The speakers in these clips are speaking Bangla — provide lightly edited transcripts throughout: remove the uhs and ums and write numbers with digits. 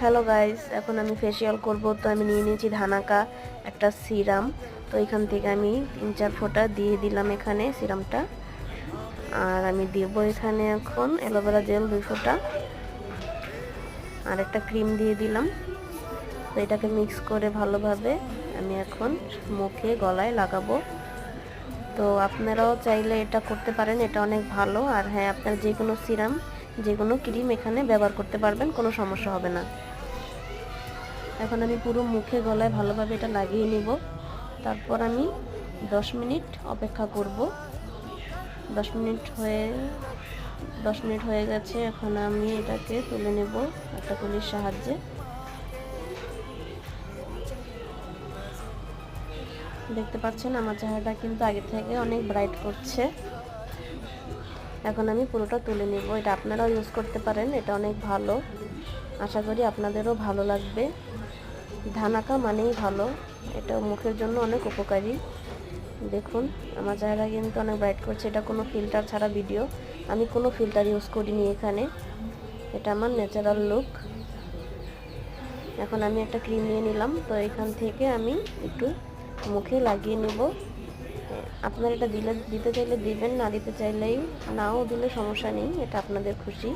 হ্যালো গাইস, এখন আমি ফেসিয়াল করব। তো আমি নিয়ে নিয়েছি ধানাকা একটা সিরাম। তো এখান থেকে আমি 3-4 ফোঁটা দিয়ে দিলাম এখানে সিরামটা। আর আমি দেব এখানে এখন অ্যালোভেরা জেল 2 ফোঁটা আর একটা ক্রিম দিয়ে দিলাম। তো এটাকে মিক্স করে ভালোভাবে আমি এখন মুখে গলায় লাগাবো। তো আপনারাও চাইলে এটা করতে পারেন, এটা অনেক ভালো। আর হ্যাঁ, আপনার যে কোনো সিরাম, যে কোনো ক্রিম এখানে ব্যবহার করতে পারবেন, কোনো সমস্যা হবে না। এখন আমি পুরো মুখে গলায় ভালোভাবে এটা লাগিয়ে নিব। তারপর আমি 10 মিনিট অপেক্ষা করব। 10 মিনিট হয়ে গেছে। এখন আমি এটাকে তুলে নেব একটা তুলির সাহায্যে। দেখতে পাচ্ছেন আমার চেহারাটা কিন্তু আগে থেকে অনেক ব্রাইট করছে। এখন আমি পুরোটা তুলে নেব। এটা আপনারাও ইউজ করতে পারেন, এটা অনেক ভালো। আশা করি আপনাদেরও ভালো লাগবে। ধানাকা মানেই ভালো, এটা মুখের জন্য অনেক উপকারী। দেখুন আমার চেহারা কিন্তু অনেক ব্রাইট করছে। এটা কোনো ফিল্টার ছাড়া ভিডিও, আমি কোনো ফিল্টার ইউজ করিনি এখানে, এটা আমার ন্যাচারাল লুক। এখন আমি একটা ক্রিম নিয়ে নিলাম। তো এখান থেকে আমি একটু মুখে লাগিয়ে নেব। আপনারা এটা দিতে চাইলে দিবেন, না দিতে চাইলেই নাও দিলে সমস্যা নেই, এটা আপনাদের খুশি।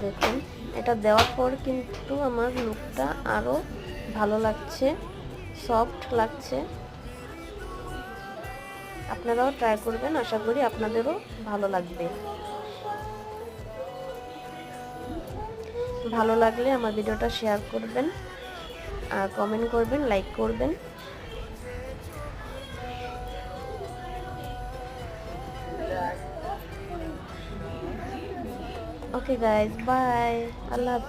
দেখুন এটা দেওয়ার পর কিন্তু আমার লুকটা আরও ভালো লাগছে, সফট লাগছে। আপনারাও ট্রাই করবেন, আশা করি আপনাদেরও ভালো লাগবে। ভালো লাগলে আমার ভিডিওটা শেয়ার করবেন আর কমেন্ট করবেন, লাইক করবেন। ওকে গাইজ, বাই, আল্লাহ হাফেজ।